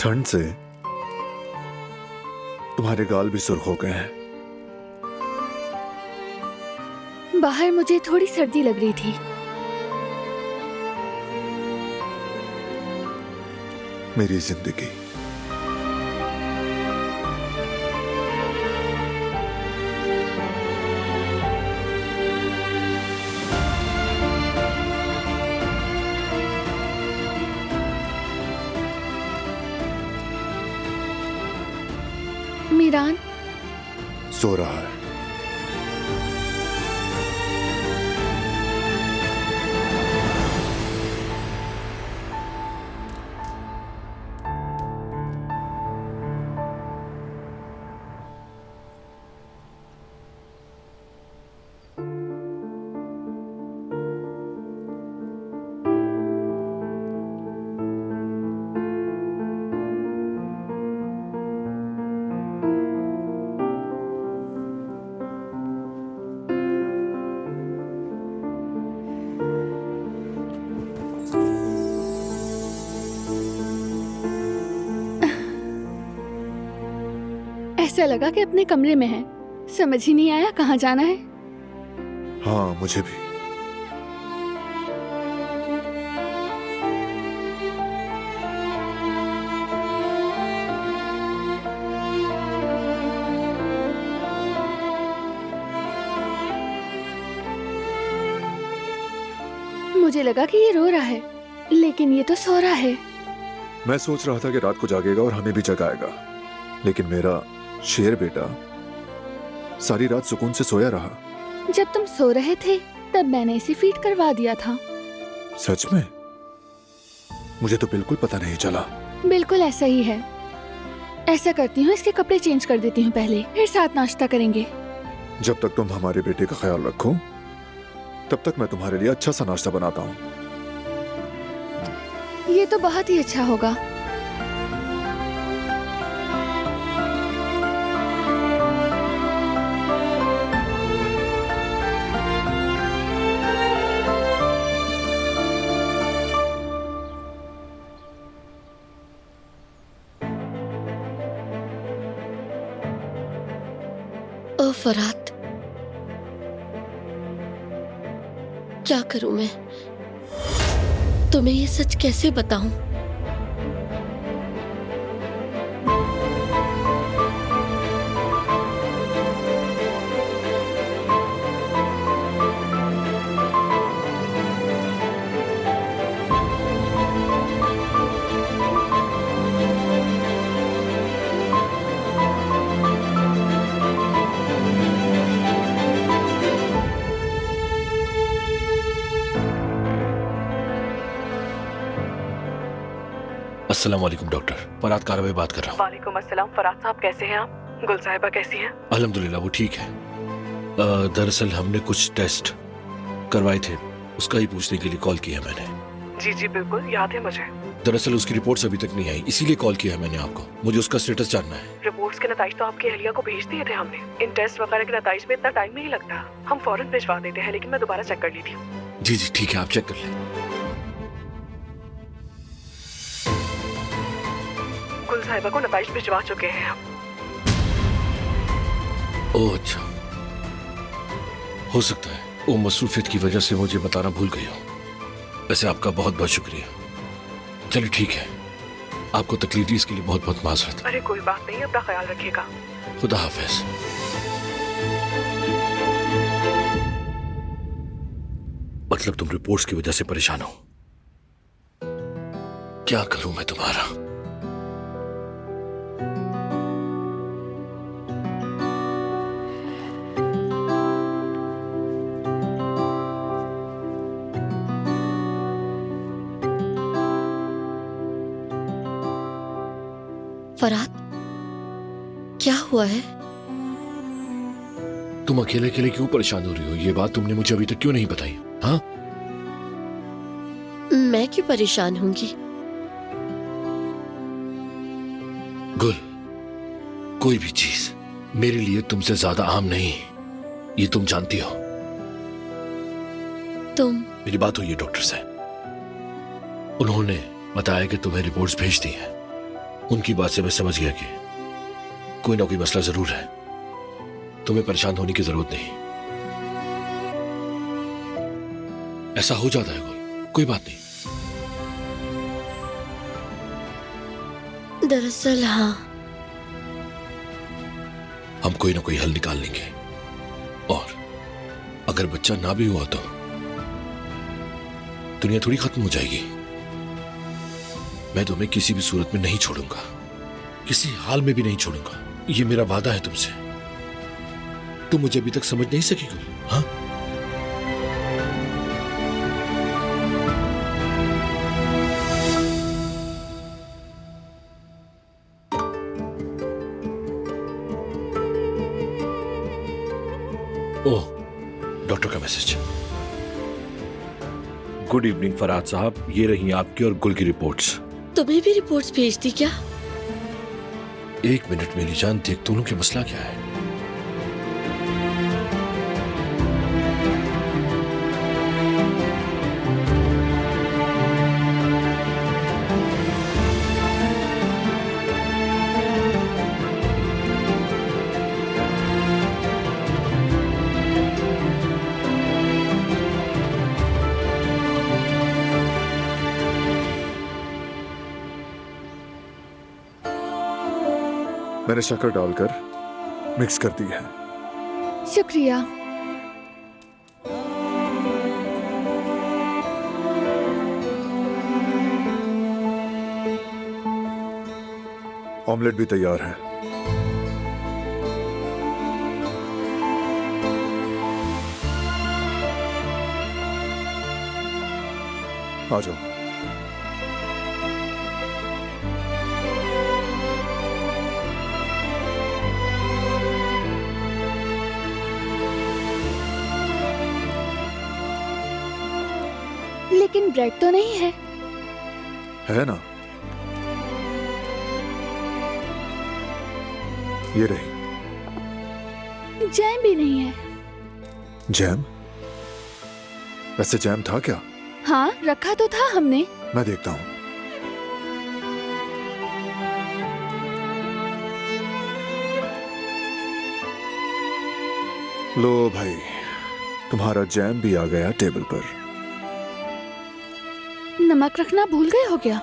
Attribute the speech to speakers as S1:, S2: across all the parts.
S1: ठंड से तुम्हारे गाल भी सुर्ख हो गए हैं।
S2: बाहर मुझे थोड़ी सर्दी लग रही थी।
S1: मेरी जिंदगी
S2: मीरान
S1: सो रहा है।
S2: ऐसा लगा कि अपने कमरे में है। समझ ही नहीं आया कहाँ जाना है।
S1: हाँ, मुझे भी।
S2: मुझे लगा कि ये रो रहा है, लेकिन ये तो सो रहा है।
S1: मैं सोच रहा था कि रात को जागेगा और हमें भी जगाएगा, लेकिन मेरा शेर बेटा सारी रात सुकून से सोया रहा।
S2: जब तुम सो रहे थे तब मैंने इसे फीड करवा दिया था।
S1: सच में? मुझे तो बिल्कुल पता नहीं चला।
S2: बिल्कुल ऐसा ही है। ऐसा करती हूँ, इसके कपड़े चेंज कर देती हूँ पहले, फिर साथ नाश्ता करेंगे।
S1: जब तक तुम हमारे बेटे का ख्याल रखो तब तक मैं तुम्हारे लिए अच्छा सा नाश्ता बनाता हूँ।
S2: ये तो बहुत ही अच्छा होगा।
S3: ओ फरात, क्या करूं मैं? तुम्हें ये सच कैसे बताऊं?
S4: अस्सलाम वालेकुम डॉक्टर, फरात कारवे बात कर रहा हूँ।
S5: वालेकुम अस्सलाम। फरात साहब कैसे हैं आप? गुल साहिबा कैसी हैं?
S4: अल्हम्दुलिल्लाह वो ठीक है। दरअसल हमने कुछ टेस्ट करवाए थे, उसका ही पूछने के लिए कॉल किया मैंने।
S5: जी जी बिल्कुल याद है मुझे।
S4: दरअसल उसकी रिपोर्ट्स अभी तक नहीं आई, इसीलिए कॉल किया मैंने आपको। मुझे उसका स्टेटस जानना है।
S5: रिपोर्ट्स के नताइज तो आपकी अहलिया को भेज दिए थे हमने। इन टेस्ट वगैरह के नताइज में इतना टाइम नहीं लगता, हम फौरन भिजवा देते हैं, लेकिन मैं दोबारा चेक कर ली थी।
S4: जी जी ठीक है, आप चेक कर लें।
S5: गुल साहिबा को नताइज भिजवा चुके हैं हम।
S4: ओह अच्छा, हो सकता है वो मसरूफियत की वजह से मुझे बताना भूल गई हो। वैसे आपका बहुत बहुत शुक्रिया। चलिए ठीक है, आपको तकलीफ दी इसके लिए बहुत बहुत माजरत।
S5: अरे कोई बात नहीं, अपना ख्याल रखिएगा।
S4: खुदा हाफिज। मतलब तुम रिपोर्ट्स की वजह से परेशान हो? क्या करूं मैं तुम्हारा?
S3: फरात, क्या हुआ है?
S4: तुम अकेले अकेले क्यों परेशान हो रही हो? ये बात तुमने मुझे अभी तक क्यों नहीं बताई? हाँ,
S3: मैं क्यों परेशान होंगी?
S4: गुल, कोई भी चीज मेरे लिए तुमसे ज्यादा अहम नहीं, ये तुम जानती हो।
S3: तुम?
S4: मेरी बात हुई है डॉक्टर से, उन्होंने बताया कि तुम्हें रिपोर्ट्स भेज दी हैं। उनकी बात से मैं समझ गया कि कोई ना कोई मसला जरूर है। तुम्हें परेशान होने की जरूरत नहीं। ऐसा हो जाता है गुल, कोई बात नहीं।
S3: दरअसल हाँ,
S4: हम कोई ना कोई हल निकाल लेंगे। और अगर बच्चा ना भी हुआ तो दुनिया थोड़ी खत्म हो जाएगी। मैं तुम्हें किसी भी सूरत में नहीं छोड़ूंगा, किसी हाल में भी नहीं छोड़ूंगा। ये मेरा वादा है तुमसे। तुम मुझे अभी तक समझ नहीं सकी गुल, हाँ? ओह, डॉक्टर का मैसेज। गुड इवनिंग फरहाद साहब, ये रही आपकी और गुल की रिपोर्ट्स।
S3: तुम्हें भी रिपोर्ट्स भेज दी क्या?
S4: एक मिनट मेरी जान, देख दोनों के मसला क्या है।
S1: मैंने शक्कर डालकर मिक्स कर दी है।
S2: शुक्रिया।
S1: ऑमलेट भी तैयार है। आ जाओ।
S2: लेकिन ब्रेड तो नहीं है।
S1: है ना, ये रही।
S2: जैम भी नहीं है।
S1: जैम? वैसे जैम था क्या?
S2: हाँ, रखा तो था हमने।
S1: मैं देखता हूं। लो भाई, तुम्हारा जैम भी आ गया टेबल पर।
S2: नमक रखना भूल गए हो क्या?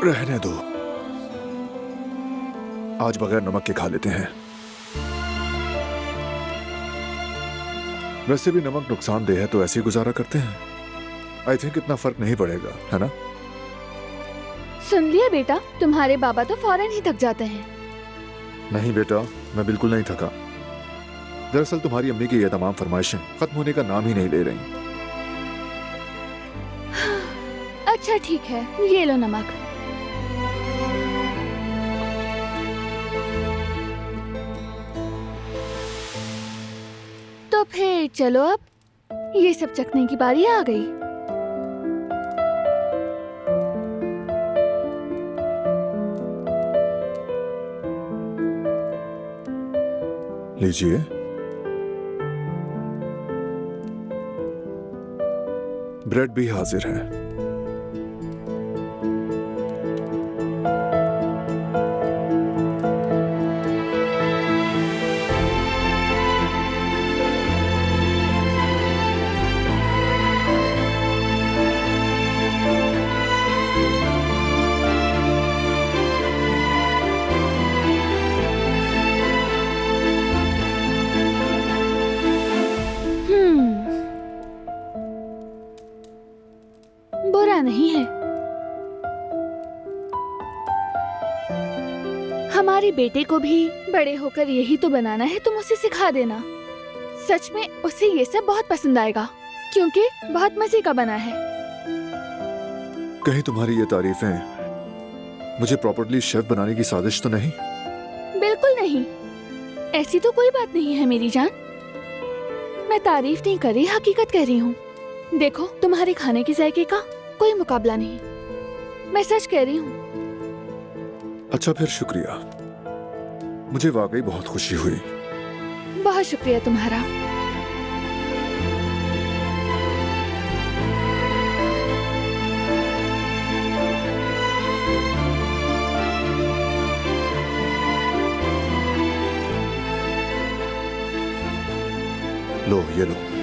S1: रहने दो, आज बगैर नमक के खा लेते हैं। वैसे भी नमक नुकसानदेह है तो ऐसे ही गुजारा करते हैं। आई थिंक इतना फर्क नहीं पड़ेगा, है ना?
S2: सुन लिया बेटा, तुम्हारे बाबा तो फौरन ही थक जाते हैं।
S1: नहीं बेटा, मैं बिल्कुल नहीं थका। दरअसल तुम्हारी अम्मी की ये तमाम फरमाइशें खत्म होने का नाम ही नहीं ले रही।
S2: अच्छा ठीक है, ये लो नमक। तो फिर चलो, अब ये सब चखने की बारी आ गई।
S1: लीजिए, ब्रेड भी हाजिर है।
S2: बुरा नहीं है। हमारे बेटे को भी बड़े होकर यही तो बनाना है, तुम उसे सिखा देना। सच में उसे ये सब बहुत पसंद आएगा, क्योंकि बहुत मजे का बना है।
S1: कहीं तुम्हारी ये तारीफें मुझे प्रॉपर्ली शेफ बनाने की साजिश तो नहीं?
S2: बिल्कुल नहीं, ऐसी तो कोई बात नहीं है मेरी जान। मैं तारीफ नहीं कर रही, हकीकत कह रही हूँ। देखो, तुम्हारे खाने के जायके का कोई मुकाबला नहीं, मैं सच कह रही हूँ।
S1: अच्छा फिर शुक्रिया, मुझे वाकई बहुत खुशी हुई।
S2: बहुत शुक्रिया तुम्हारा।
S1: लो ये लो।